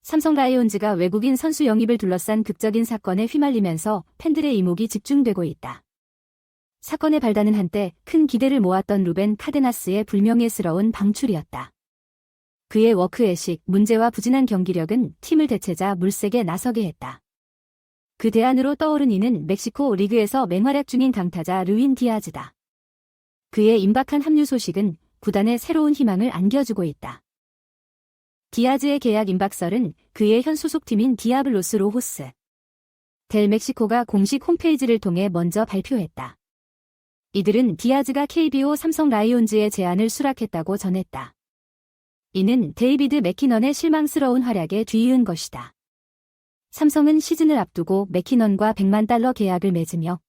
삼성 라이온즈가 외국인 선수 영입을 둘러싼 극적인 사건에 휘말리면서 팬들의 이목이 집중되고 있다. 사건의 발단은 한때 큰 기대를 모았던 루벤 카데나스의 불명예스러운 방출이었다. 그의 워크에식, 문제와 부진한 경기력은 팀을 되찾아 물색에 나서게 했다. 그 대안으로 떠오른 이는 멕시코 리그에서 맹활약 중인 강타자 루인 디아즈다. 그의 임박한 합류 소식은 구단에 새로운 희망을 안겨주고 있다. 디아즈의 계약 임박설은 그의 현 소속팀인 디아블로스 로호스 델 멕시코가 공식 홈페이지를 통해 먼저 발표했다. 이들은 디아즈가 KBO 삼성 라이온즈의 제안을 수락했다고 전했다. 이는 데이비드 맥키넌의 실망스러운 활약에 뒤이은 것이다. 삼성은 시즌을 앞두고 맥키넌과 $100만 계약을 맺으며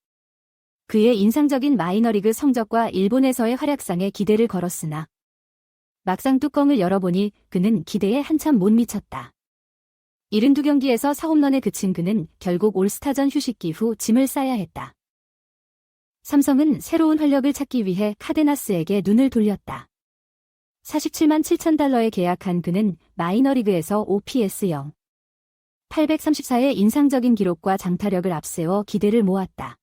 그의 인상적인 마이너리그 성적과 일본에서의 활약상에 기대를 걸었으나 막상 뚜껑을 열어보니 그는 기대에 한참 못 미쳤다. 72경기에서 4홈런에 그친 그는 결국 올스타전 휴식기 후 짐을 싸야 했다. 삼성은 새로운 활력을 찾기 위해 카데나스에게 눈을 돌렸다. $47만 7천 계약한 그는 마이너리그에서 OPS 0. 834의 인상적인 기록과 장타력을 앞세워 기대를 모았다.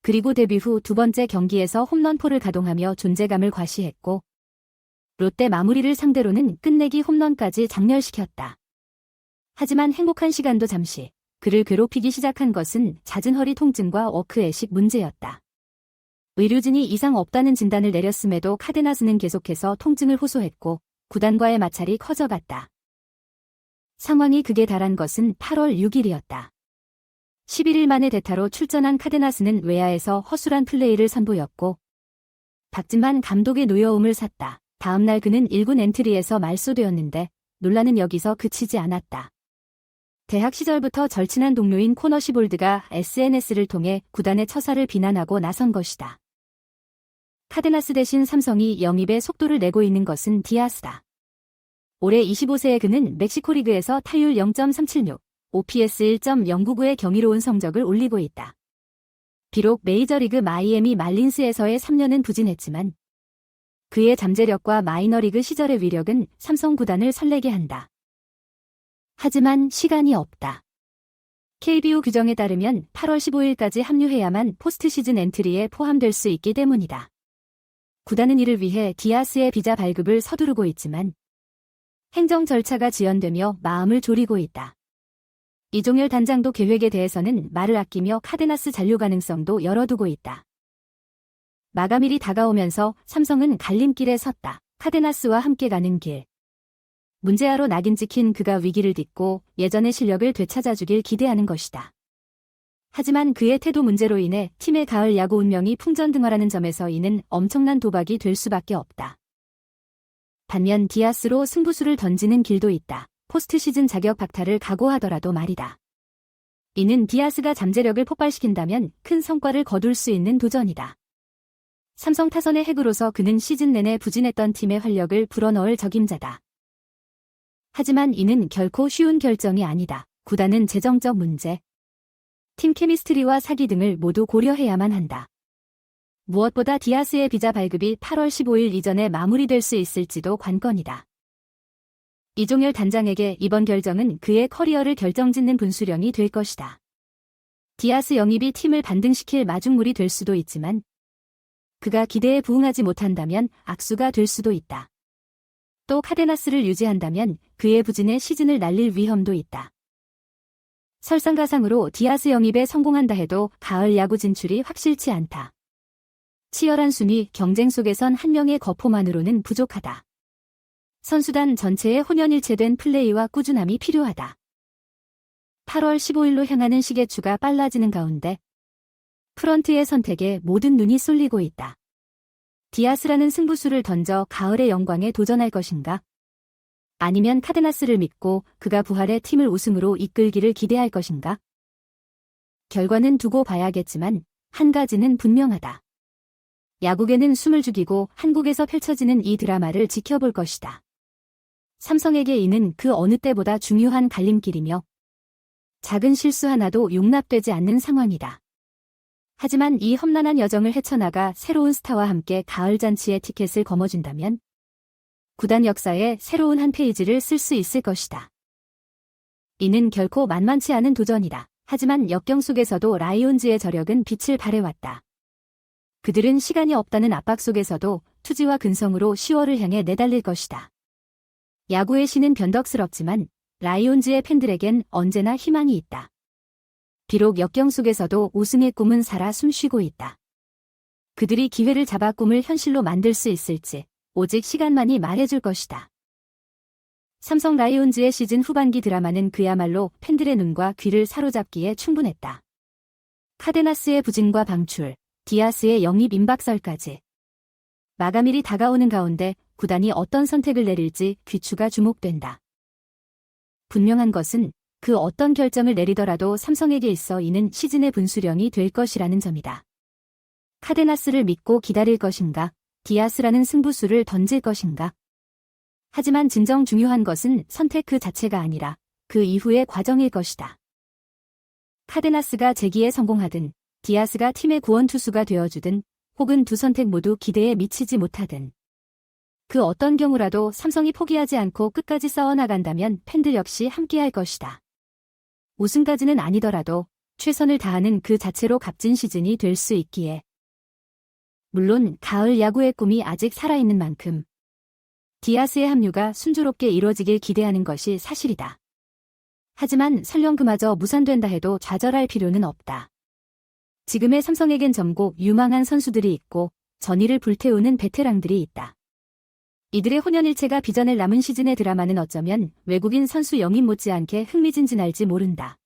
그리고 데뷔 후 두 번째 경기에서 홈런포를 가동하며 존재감을 과시했고 롯데 마무리를 상대로는 끝내기 홈런까지 장렬시켰다. 하지만 행복한 시간도 잠시 그를 괴롭히기 시작한 것은 잦은 허리 통증과 워크에식 문제였다. 의료진이 이상 없다는 진단을 내렸음에도 카데나스는 계속해서 통증을 호소했고 구단과의 마찰이 커져갔다. 상황이 극에 달한 것은 8월 6일이었다. 11일 만에 대타로 출전한 카데나스는 외야에서 허술한 플레이를 선보였고 박진만 감독의 노여움을 샀다. 다음 날 그는 1군 엔트리에서 말소되었는데 논란은 여기서 그치지 않았다. 대학 시절부터 절친한 동료인 코너 시볼드가 SNS를 통해 구단의 처사를 비난하고 나선 것이다. 카데나스 대신 삼성이 영입에 속도를 내고 있는 것은 디아스다. 올해 25세의 그는 멕시코 리그에서 타율 0.376, OPS 1.099의 경이로운 성적을 올리고 있다. 비록 메이저리그 마이애미 말린스에서의 3년은 부진했지만 그의 잠재력과 마이너리그 시절의 위력은 삼성 구단을 설레게 한다. 하지만 시간이 없다. KBO 규정에 따르면 8월 15일까지 합류해야만 포스트 시즌 엔트리에 포함될 수 있기 때문이다. 구단은 이를 위해 디아스의 비자 발급을 서두르고 있지만 행정 절차가 지연되며 마음을 졸이고 있다. 이종열 단장도 계획에 대해서는 말을 아끼며 카데나스 잔류 가능성도 열어두고 있다. 마감일이 다가오면서 삼성은 갈림길에 섰다. 카데나스와 함께 가는 길. 문제아로 낙인 찍힌 그가 위기를 딛고 예전의 실력을 되찾아주길 기대하는 것이다. 하지만 그의 태도 문제로 인해 팀의 가을 야구 운명이 풍전등화라는 점에서 이는 엄청난 도박이 될 수밖에 없다. 반면 디아스로 승부수를 던지는 길도 있다. 포스트 시즌 자격 박탈을 각오하더라도 말이다. 이는 디아스가 잠재력을 폭발시킨다면 큰 성과를 거둘 수 있는 도전이다. 삼성 타선의 핵으로서 그는 시즌 내내 부진했던 팀의 활력을 불어넣을 적임자다. 하지만 이는 결코 쉬운 결정이 아니다. 구단은 재정적 문제, 팀 케미스트리와 사기 등을 모두 고려해야만 한다. 무엇보다 디아스의 비자 발급이 8월 15일 이전에 마무리될 수 있을지도 관건이다. 이종열 단장에게 이번 결정은 그의 커리어를 결정짓는 분수령이 될 것이다. 디아스 영입이 팀을 반등시킬 마중물이 될 수도 있지만 그가 기대에 부응하지 못한다면 악수가 될 수도 있다. 또 카데나스를 유지한다면 그의 부진에 시즌을 날릴 위험도 있다. 설상가상으로 디아스 영입에 성공한다 해도 가을 야구 진출이 확실치 않다. 치열한 순위 경쟁 속에선 한 명의 거포만으로는 부족하다. 선수단 전체의 혼연일체된 플레이와 꾸준함이 필요하다. 8월 15일로 향하는 시계추가 빨라지는 가운데 프런트의 선택에 모든 눈이 쏠리고 있다. 디아스라는 승부수를 던져 가을의 영광에 도전할 것인가? 아니면 카데나스를 믿고 그가 부활해 팀을 우승으로 이끌기를 기대할 것인가? 결과는 두고 봐야겠지만 한 가지는 분명하다. 야구계는 숨을 죽이고 한국에서 펼쳐지는 이 드라마를 지켜볼 것이다. 삼성에게 이는 그 어느 때보다 중요한 갈림길이며 작은 실수 하나도 용납되지 않는 상황이다. 하지만 이 험난한 여정을 헤쳐나가 새로운 스타와 함께 가을 잔치의 티켓을 거머쥔다면 구단 역사에 새로운 한 페이지를 쓸 수 있을 것이다. 이는 결코 만만치 않은 도전이다. 하지만 역경 속에서도 라이온즈의 저력은 빛을 발해왔다. 그들은 시간이 없다는 압박 속에서도 투지와 근성으로 10월을 향해 내달릴 것이다. 야구의 신은 변덕스럽지만 라이온즈의 팬들에겐 언제나 희망이 있다. 비록 역경 속에서도 우승의 꿈은 살아 숨쉬고 있다. 그들이 기회를 잡아 꿈을 현실로 만들 수 있을지 오직 시간만이 말해줄 것이다. 삼성 라이온즈의 시즌 후반기 드라마는 그야말로 팬들의 눈과 귀를 사로잡기에 충분했다. 카데나스의 부진과 방출, 디아스의 영입 임박설까지. 마감일이 다가오는 가운데 구단이 어떤 선택을 내릴지 귀추가 주목된다. 분명한 것은 그 어떤 결정을 내리더라도 삼성에게 있어 이는 시즌의 분수령이 될 것이라는 점이다. 카데나스를 믿고 기다릴 것인가, 디아스라는 승부수를 던질 것인가. 하지만 진정 중요한 것은 선택 그 자체가 아니라 그 이후의 과정일 것이다. 카데나스가 재기에 성공하든, 디아스가 팀의 구원투수가 되어주든, 혹은 두 선택 모두 기대에 미치지 못하든. 그 어떤 경우라도 삼성이 포기하지 않고 끝까지 싸워나간다면 팬들 역시 함께할 것이다. 우승까지는 아니더라도 최선을 다하는 그 자체로 값진 시즌이 될 수 있기에. 물론 가을 야구의 꿈이 아직 살아있는 만큼 디아스의 합류가 순조롭게 이루어지길 기대하는 것이 사실이다. 하지만 설령 그마저 무산된다 해도 좌절할 필요는 없다. 지금의 삼성에겐 젊고 유망한 선수들이 있고 전의를 불태우는 베테랑들이 있다. 이들의 혼연일체가 빚어낼 남은 시즌의 드라마는 어쩌면 외국인 선수 영입 못지않게 흥미진진할지 모른다.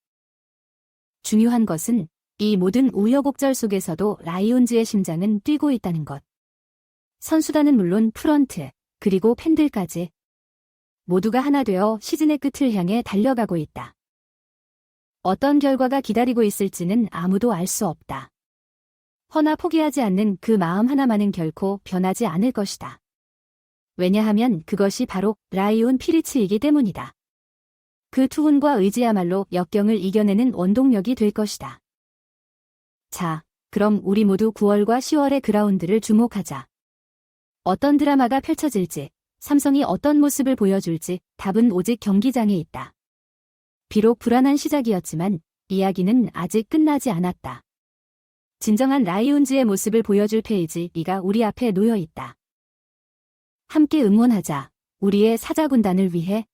중요한 것은 이 모든 우여곡절 속에서도 라이온즈의 심장은 뛰고 있다는 것. 선수단은 물론 프런트, 그리고 팬들까지 모두가 하나 되어 시즌의 끝을 향해 달려가고 있다. 어떤 결과가 기다리고 있을지는 아무도 알 수 없다. 허나 포기하지 않는 그 마음 하나만은 결코 변하지 않을 것이다. 왜냐하면 그것이 바로 라이온 피리츠이기 때문이다. 그 투혼과 의지야말로 역경을 이겨내는 원동력이 될 것이다. 자, 그럼 우리 모두 9월과 10월의 그라운드를 주목하자. 어떤 드라마가 펼쳐질지, 삼성이 어떤 모습을 보여줄지 답은 오직 경기장에 있다. 비록 불안한 시작이었지만 이야기는 아직 끝나지 않았다. 진정한 라이온즈의 모습을 보여줄 페이지 B가 우리 앞에 놓여 있다. 함께 응원하자. 우리의 사자군단을 위해.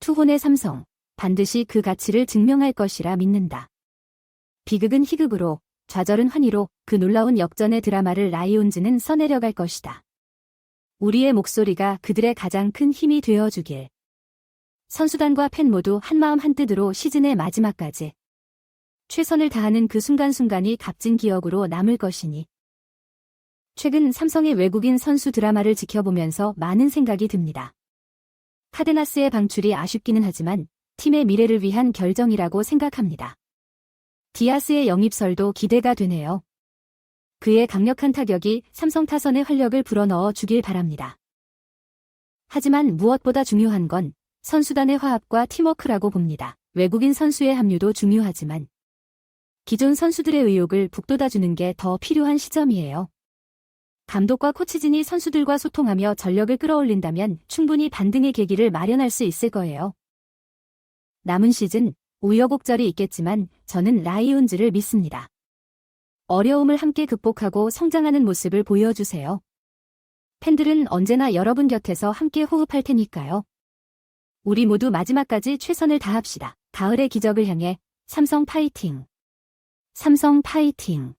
투혼의 삼성, 반드시 그 가치를 증명할 것이라 믿는다. 비극은 희극으로, 좌절은 환희로 그 놀라운 역전의 드라마를 라이온즈는 써내려갈 것이다. 우리의 목소리가 그들의 가장 큰 힘이 되어주길. 선수단과 팬 모두 한마음 한뜻으로 시즌의 마지막까지 최선을 다하는 그 순간순간이 값진 기억으로 남을 것이니. 최근 삼성의 외국인 선수 드라마를 지켜보면서 많은 생각이 듭니다. 카데나스의 방출이 아쉽기는 하지만 팀의 미래를 위한 결정이라고 생각합니다. 디아스의 영입설도 기대가 되네요. 그의 강력한 타격이 삼성 타선의 활력을 불어넣어 주길 바랍니다. 하지만 무엇보다 중요한 건 선수단의 화합과 팀워크라고 봅니다. 외국인 선수의 합류도 중요하지만 기존 선수들의 의욕을 북돋아주는 게 더 필요한 시점이에요. 감독과 코치진이 선수들과 소통하며 전력을 끌어올린다면 충분히 반등의 계기를 마련할 수 있을 거예요. 남은 시즌 우여곡절이 있겠지만 저는 라이온즈를 믿습니다. 어려움을 함께 극복하고 성장하는 모습을 보여주세요. 팬들은 언제나 여러분 곁에서 함께 호흡할 테니까요. 우리 모두 마지막까지 최선을 다합시다. 가을의 기적을 향해 삼성 파이팅! 삼성 파이팅!